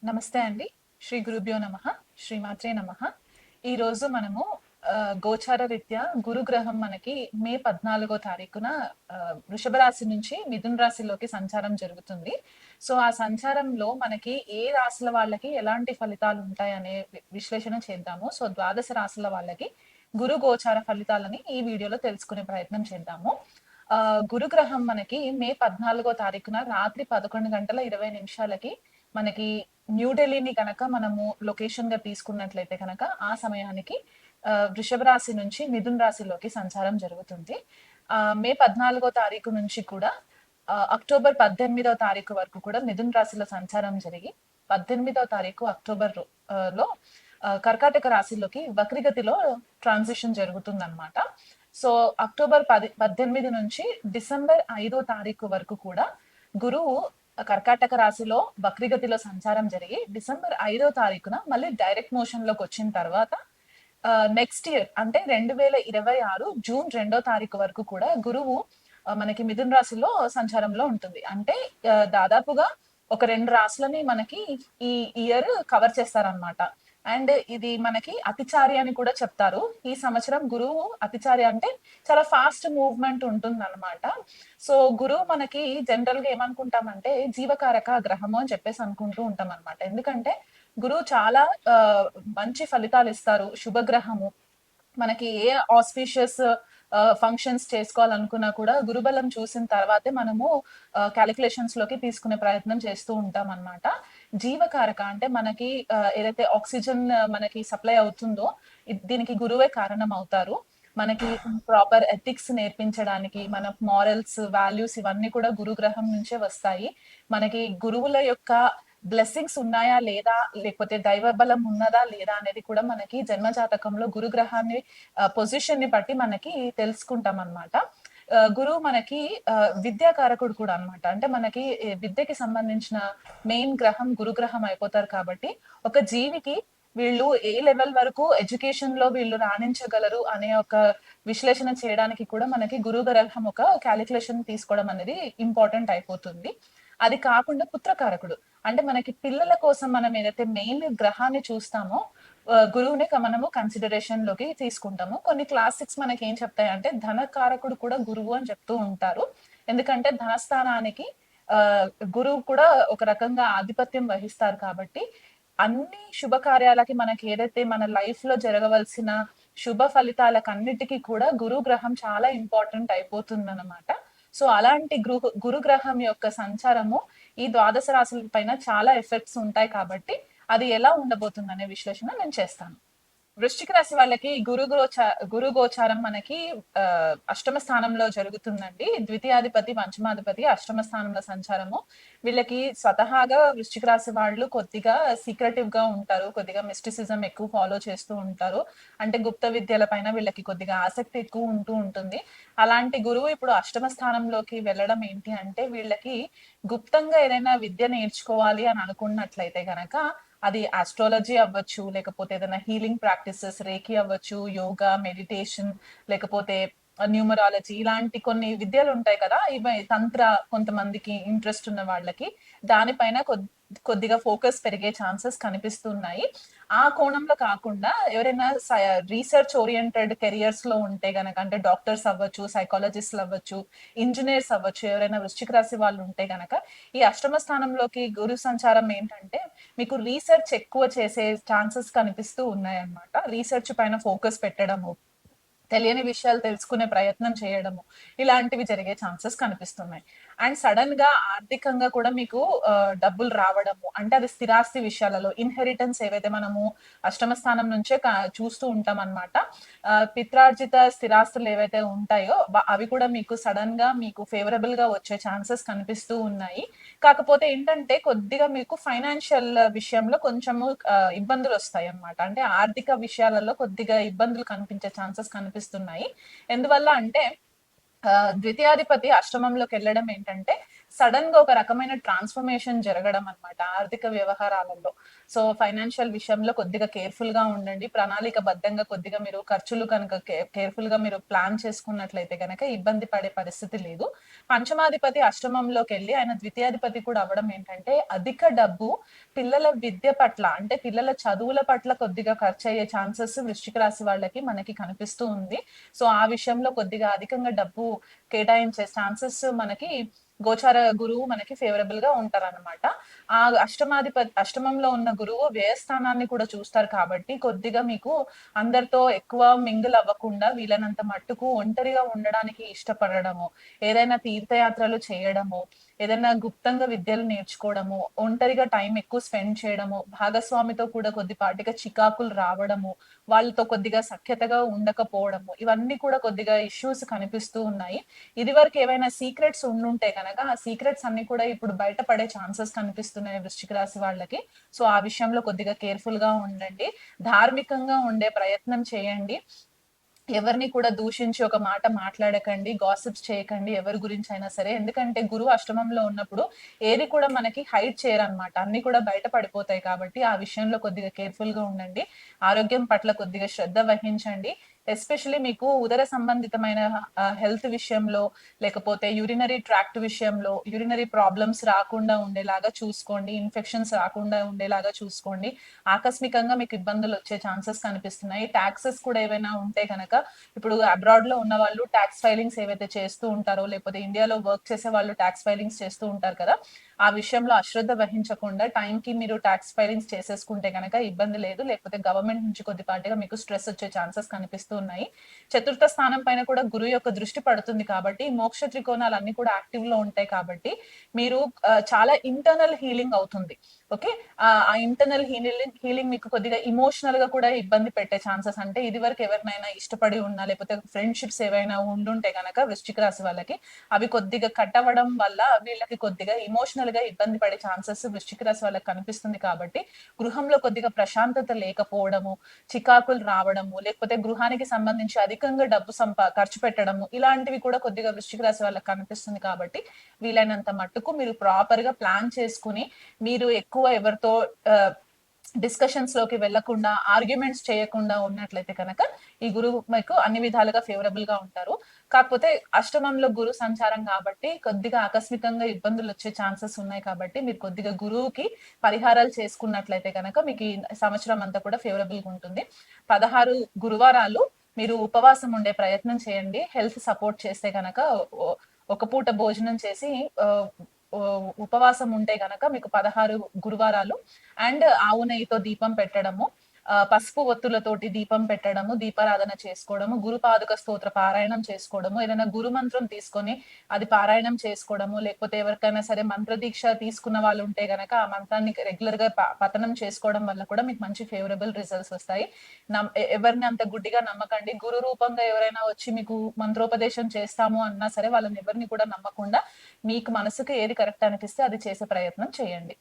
నమస్తే అండి. శ్రీ గురుభ్యో నమః. శ్రీమాత్రే నమః. ఈరోజు మనము గోచార రీత్యా గురుగ్రహం మనకి మే 14 తారీఖున వృషభ రాశి నుంచి మిథున రాశిలోకి సంచారం జరుగుతుంది. సో, ఆ సంచారంలో మనకి ఏ రాశుల వాళ్ళకి ఎలాంటి ఫలితాలు ఉంటాయనే విశ్లేషణ చేద్దాము. సో, ద్వాదశ రాశుల వాళ్ళకి గురు గోచార ఫలితాలని ఈ వీడియోలో తెలుసుకునే ప్రయత్నం చేద్దాము. గురుగ్రహం మనకి మే 14 తారీఖున రాత్రి 11 గంటల 20 నిమిషాలకి మనకి న్యూఢిల్లీని గనక మనము లొకేషన్ గా తీసుకున్నట్లయితే కనుక ఆ సమయానికి వృషభ రాశి నుంచి మిథున రాశిలోకి సంచారం జరుగుతుంది. మే 14 తారీఖు నుంచి కూడా అక్టోబర్ 18 తారీఖు వరకు కూడా మిథున రాశిలో సంచారం జరిగి 18 తారీఖు అక్టోబర్ లో కర్కాటక రాశిలోకి వక్రిగతిలో ట్రాన్సిషన్ జరుగుతుందన్నమాట. సో అక్టోబర్ 18 నుంచి డిసెంబర్ 5 తారీఖు వరకు కూడా గురువు కర్కాటక రాశిలో వక్రిగతిలో సంచారం జరిగి డిసెంబర్ 5 తారీఖున మళ్ళీ డైరెక్ట్ మోషన్ లోకి వచ్చిన తర్వాత నెక్స్ట్ ఇయర్ అంటే 2026 జూన్ 2 తారీఖు వరకు కూడా గురువు మనకి మిథున రాశిలో సంచారంలో ఉంటుంది. అంటే దాదాపుగా ఒక 2 రాశులని మనకి ఈ ఇయర్ కవర్ చేస్తారనమాట. అండ్ ఇది మనకి అతిచారి అని కూడా చెప్తారు. ఈ సంవత్సరం గురువు అతిచారి అంటే చాలా ఫాస్ట్ మూవ్మెంట్ ఉంటుందన్నమాట. సో గురువు మనకి జనరల్ గా ఏమనుకుంటామంటే జీవకారక గ్రహము అని చెప్పేసి అనుకుంటూ ఉంటాం అనమాట. ఎందుకంటే గురువు చాలా మంచి ఫలితాలు ఇస్తారు. శుభగ్రహము. మనకి ఏ ఆస్పీషియస్ ఫంక్షన్స్ చేసుకోవాలనుకున్నా కూడా గురుబలం చూసిన తర్వాతే మనము క్యాలిక్యులేషన్స్ లోకి తీసుకునే ప్రయత్నం చేస్తూ ఉంటాం అన్నమాట. జీవకారక అంటే మనకి ఏదైతే ఆక్సిజన్ మనకి సప్లై అవుతుందో దీనికి గురువే కారణం అవుతారు. మనకి ప్రాపర్ ఎథిక్స్ నేర్పించడానికి మన మారల్స్ వాల్యూస్ ఇవన్నీ కూడా గురుగ్రహం నుంచే వస్తాయి. మనకి గురువుల యొక్క బ్లెస్సింగ్స్ ఉన్నాయా లేదా, లేకపోతే దైవ బలం ఉన్నదా లేదా అనేది కూడా మనకి జన్మ జాతకంలో గురుగ్రహాన్ని పొజిషన్ ని బట్టి మనకి తెలుసుకుంటాం అన్నమాట. గురువు మనకి విద్యాకారకుడు కూడా అన్నమాట. అంటే మనకి విద్యకి సంబంధించిన మెయిన్ గ్రహం గురుగ్రహం అయిపోతారు కాబట్టి ఒక జీవికి వీళ్ళు ఏ లెవెల్ వరకు ఎడ్యుకేషన్ లో వీళ్ళు రాణించగలరు అనే ఒక విశ్లేషణ చేయడానికి కూడా మనకి గురువు గ్రహం ఒక క్యాలిక్యులేషన్ తీసుకోవడం అనేది ఇంపార్టెంట్ అయిపోతుంది. అది కాకుండా పుత్రకారకుడు అంటే మనకి పిల్లల కోసం మనం ఏదైతే మెయిన్ గ్రహాన్ని చూస్తామో గురువుని మనము కన్సిడరేషన్ లోకి తీసుకుంటాము. కొన్ని క్లాసిక్స్ మనకి ఏం చెప్తాయంటే ధనకారకుడు కూడా గురువు అని చెప్తూ ఉంటారు. ఎందుకంటే ధనస్థానానికి ఆ గురువు కూడా ఒక రకంగా ఆధిపత్యం వహిస్తారు కాబట్టి అన్ని శుభకార్యాలకి మనకి ఏదైతే మన లైఫ్ లో జరగవలసిన శుభ ఫలితాలకు అన్నిటికీ కూడా గురు గ్రహం చాలా ఇంపార్టెంట్ అయిపోతుంది అనమాట. సో అలాంటి గురుగ్రహం యొక్క సంచారము ఈ ద్వాదశ రాశుల పైన చాలా ఎఫెక్ట్స్ ఉంటాయి కాబట్టి అది ఎలా ఉండబోతుంది అనే విశ్లేషణ నేను చేస్తాను. వృశ్చిక రాశి వాళ్ళకి గురు గోచారం మనకి అష్టమ స్థానంలో జరుగుతుందండి. ద్వితీయాధిపతి పంచమాధిపతి అష్టమ స్థానంలో సంచారము. వీళ్ళకి స్వతహాగా వృశ్చిక రాశి వాళ్ళు కొద్దిగా సీక్రెటివ్ గా ఉంటారు. కొద్దిగా మిస్టిసిజం ఎక్కువ ఫాలో చేస్తూ ఉంటారు. అంటే గుప్త విద్యల పైన వీళ్ళకి కొద్దిగా ఆసక్తి ఎక్కువ ఉంటూ ఉంటుంది. అలాంటి గురువు ఇప్పుడు అష్టమ స్థానంలోకి వెళ్ళడం ఏంటి అంటే వీళ్ళకి గుప్తంగా ఏదైనా విద్య నేర్చుకోవాలి అని అనుకున్నట్లయితే గనక అది ఆస్ట్రాలజీ అవ్వచ్చు, లేకపోతే ఏదైనా హీలింగ్ ప్రాక్టీసెస్ రేకి అవ్వచ్చు, యోగా, మెడిటేషన్, లేకపోతే న్యూమరాలజీ ఇలాంటి కొన్ని విద్యలు ఉంటాయి కదా. ఇవి తంత్ర కొంతమందికి ఇంట్రెస్ట్ ఉన్న వాళ్ళకి దానిపైన కొద్దిగా ఫోకస్ పెరిగే ఛాన్సెస్ కనిపిస్తున్నాయి. ఆ కోణంలో కాకుండా ఎవరైనా రీసెర్చ్ ఓరియంటెడ్ కెరియర్స్ లో ఉంటే గనక అంటే డాక్టర్స్ అవ్వచ్చు, సైకాలజిస్ట్లు అవ్వచ్చు, ఇంజనీర్స్ అవ్వచ్చు, ఎవరైనా వృశ్చిక రాశి వాళ్ళు ఉంటే గనక ఈ అష్టమ స్థానంలోకి గురు సంచారం ఏంటంటే మీకు రీసెర్చ్ ఎక్కువ చేసే ఛాన్సెస్ కనిపిస్తూ ఉన్నాయన్నమాట. రీసెర్చ్ పైన ఫోకస్ పెట్టడము, తెలియని విషయాలు తెలుసుకునే ప్రయత్నం చేయడము ఇలాంటివి జరిగే ఛాన్సెస్ కనిపిస్తున్నాయి. అండ్ సడన్ గా ఆర్థికంగా కూడా మీకు డబ్బులు రావడము అంటే అది స్థిరాస్తి విషయాలలో ఇన్హెరిటెన్స్ ఏవైతే మనము అష్టమ స్థానం నుంచే చూస్తూ ఉంటాం అనమాట. పిత్రార్జిత స్థిరాస్తులు ఏవైతే ఉంటాయో అవి కూడా మీకు సడన్ గా మీకు ఫేవరబుల్ గా వచ్చే ఛాన్సెస్ కనిపిస్తూ ఉన్నాయి. కాకపోతే ఏంటంటే కొద్దిగా మీకు ఫైనాన్షియల్ విషయంలో కొంచెము ఇబ్బందులు వస్తాయి అన్నమాట. అంటే ఆర్థిక విషయాలలో కొద్దిగా ఇబ్బందులు కనిపించే ఛాన్సెస్ కనిపిస్తున్నాయి. ఎందువల్ల అంటే ద్వితీయాధిపతి అష్టమంలోకి వెళ్ళడం ఏంటంటే సడన్ గా ఒక రకమైన ట్రాన్స్ఫర్మేషన్ జరగడం అన్నమాట ఆర్థిక వ్యవహారాలలో. సో ఫైనాన్షియల్ విషయంలో కొద్దిగా కేర్ఫుల్ గా ఉండండి. ప్రణాళికబద్ధంగా కొద్దిగా మీరు ఖర్చులు కనుక కేర్ఫుల్ గా మీరు ప్లాన్ చేసుకున్నట్లయితే గనక ఇబ్బంది పడే పరిస్థితి లేదు. పంచమాధిపతి అష్టమంలోకి వెళ్ళి ఆయన ద్వితీయాధిపతి కూడా అవ్వడం ఏంటంటే అధిక డబ్బు పిల్లల విద్య పట్ల అంటే పిల్లల చదువుల పట్ల కొద్దిగా ఖర్చు అయ్యే ఛాన్సెస్ వృశ్చిక రాశి వాళ్ళకి మనకి కనిపిస్తూ ఉంది. సో ఆ విషయంలో కొద్దిగా అధికంగా డబ్బు కేటాయించే ఛాన్సెస్ మనకి గోచార గురువు మనకి ఫేవరబుల్ గా ఉంటారన్నమాట. ఆ అష్టమంలో ఉన్న గురువు వ్యయస్థానాన్ని కూడా చూస్తారు కాబట్టి కొద్దిగా మీకు అందరితో ఎక్కువ మింగిల్ అవ్వకుండా వీలైనంత మట్టుకు ఒంటరిగా ఉండడానికి ఇష్టపడడము, ఏదైనా తీర్థయాత్రలు చేయడము, ఏదైనా గుప్తంగా విద్యలు నేర్చుకోవడము, ఒంటరిగా టైం ఎక్కువ స్పెండ్ చేయడము, భాగస్వామితో కూడా కొద్దిపాటిగా చికాకులు రావడము, వాళ్ళతో కొద్దిగా సఖ్యతగా ఉండకపోవడము, ఇవన్నీ కూడా కొద్దిగా ఇష్యూస్ కనిపిస్తూ ఉన్నాయి. ఇది వరకు ఏవైనా సీక్రెట్స్ ఉండుంటే కనుక ఆ సీక్రెట్స్ అన్ని కూడా ఇప్పుడు బయటపడే ఛాన్సెస్ కనిపిస్తున్నాయి వృశ్చిక రాశి వాళ్ళకి. సో ఆ విషయంలో కొద్దిగా కేర్ఫుల్ గా ఉండండి. ధార్మికంగా ఉండే ప్రయత్నం చేయండి. ఎవరిని కూడా దూషించి ఒక మాట మాట్లాడకండి, గాసిప్స్ చేయకండి ఎవరి గురించి అయినా సరే. ఎందుకంటే గురువు అష్టమంలో ఉన్నప్పుడు ఏది కూడా మనకి హైడ్ చేయరనమాట. అన్ని కూడా బయట పడిపోతాయి కాబట్టి ఆ విషయంలో కొద్దిగా కేర్ఫుల్ గా ఉండండి. ఆరోగ్యం పట్ల కొద్దిగా శ్రద్ధ వహించండి. ఎస్పెషల్లీ మీకు ఉదర సంబంధితమైన హెల్త్ విషయంలో, లేకపోతే యూరినరీ ట్రాక్ట్ విషయంలో యూరినరీ ప్రాబ్లమ్స్ రాకుండా ఉండేలాగా చూసుకోండి. ఇన్ఫెక్షన్స్ రాకుండా ఉండేలాగా చూసుకోండి. ఆకస్మికంగా మీకు ఇబ్బందులు వచ్చే ఛాన్సెస్ కనిపిస్తున్నాయి. టాక్సెస్ కూడా ఏవైనా ఉంటే కనుక ఇప్పుడు అబ్రాడ్ లో ఉన్న వాళ్ళు ట్యాక్స్ ఫైలింగ్స్ ఏవైతే చేస్తూ ఉంటారో, లేకపోతే ఇండియాలో వర్క్ చేసే వాళ్ళు ట్యాక్స్ ఫైలింగ్స్ చేస్తూ ఉంటారు కదా, ఆ విషయంలో అశ్రద్ధ వహించకుండా టైంకి మీరు ట్యాక్స్ ఫైలింగ్స్ చేసేసుకుంటే కనుక ఇబ్బంది లేదు. లేకపోతే గవర్నమెంట్ నుంచి కొద్దిపాటిగా మీకు స్ట్రెస్ వచ్చే ఛాన్సెస్ కనిపిస్తూ ఉన్నాయి. చతుర్థ స్థానం పైన కూడా గురువు యొక్క దృష్టి పడుతుంది కాబట్టి మోక్ష త్రికోణాలు అన్ని కూడా యాక్టివ్ లో ఉంటాయి కాబట్టి మీరు చాలా ఇంటర్నల్ హీలింగ్ అవుతుంది. ఓకే. ఆ ఇంటర్నల్ హీలింగ్ మీకు కొద్దిగా ఇమోషనల్ గా కూడా ఇబ్బంది పెట్టే ఛాన్సెస్, అంటే ఇది వరకు ఎవరినైనా ఇష్టపడి ఉన్నా లేకపోతే ఫ్రెండ్షిప్స్ ఏవైనా ఉండుంటే కనుక వృశ్చిక రాశి వాళ్ళకి అవి కొద్దిగా కట్ అవ్వడం వల్ల వీళ్ళకి కొద్దిగా ఇమోషనల్ గా ఇబ్బంది పడే ఛాన్సెస్ వృశ్చిక రాశి వాళ్ళకి కనిపిస్తుంది కాబట్టి గృహంలో కొద్దిగా ప్రశాంతత లేకపోవడము, చికాకులు రావడము, లేకపోతే గృహానికి సంబంధించి అధికంగా డబ్బు ఖర్చు పెట్టడము, ఇలాంటివి కూడా కొద్దిగా వృశ్చిక రాశి వాళ్ళకి కనిపిస్తుంది కాబట్టి వీలైనంత మట్టుకు మీరు ప్రాపర్ గా ప్లాన్ చేసుకుని మీరు ఎక్కువ ఎవరితో డిస్కషన్స్ లోకి వెళ్లకుండా ఆర్గ్యుమెంట్స్ చేయకుండా ఉన్నట్లయితే కనుక ఈ గురువు మీకు అన్ని విధాలుగా ఫేవరబుల్ గా ఉంటారు. కాకపోతే అష్టమంలో గురు సంచారం కాబట్టి కొద్దిగా ఆకస్మికంగా ఇబ్బందులు వచ్చే ఛాన్సెస్ ఉన్నాయి కాబట్టి మీరు కొద్దిగా గురువుకి పరిహారాలు చేసుకున్నట్లయితే కనుక మీకు ఈ సంవత్సరం అంతా కూడా ఫేవరబుల్ గా ఉంటుంది. 16 గురువారాలు మీరు ఉపవాసం ఉండే ప్రయత్నం చేయండి. హెల్త్ సపోర్ట్ చేస్తే కనుక ఒక పూట భోజనం చేసి ఉపవాసం ఉంటే గనక మీకు 16 గురువారాలు అండ్ ఆవు నెయ్యితో దీపం పెట్టడము, పసుపు ఒత్తులతోటి దీపం పెట్టడము, దీపారాధన చేసుకోవడము, గురు పాదుక స్తోత్ర పారాయణం చేసుకోవడము, ఏదైనా గురు మంత్రం తీసుకొని అది పారాయణం చేసుకోవడము, లేకపోతే ఎవరికైనా సరే మంత్ర దీక్ష తీసుకున్న వాళ్ళు ఉంటే గనక ఆ మంత్రాన్ని రెగ్యులర్ గా పఠనం చేసుకోవడం వల్ల కూడా మీకు మంచి ఫేవరబుల్ రిజల్ట్స్ వస్తాయి. ఎవరిని అంత గుడ్డిగా నమ్మకండి. గురు రూపంగా ఎవరైనా వచ్చి మీకు మంత్రోపదేశం చేస్తాము అన్నా సరే వాళ్ళని ఎవరిని కూడా నమ్మకుండా మీకు మనసుకు ఏది కరెక్ట్ అనిపిస్తే అది చేసే ప్రయత్నం చేయండి.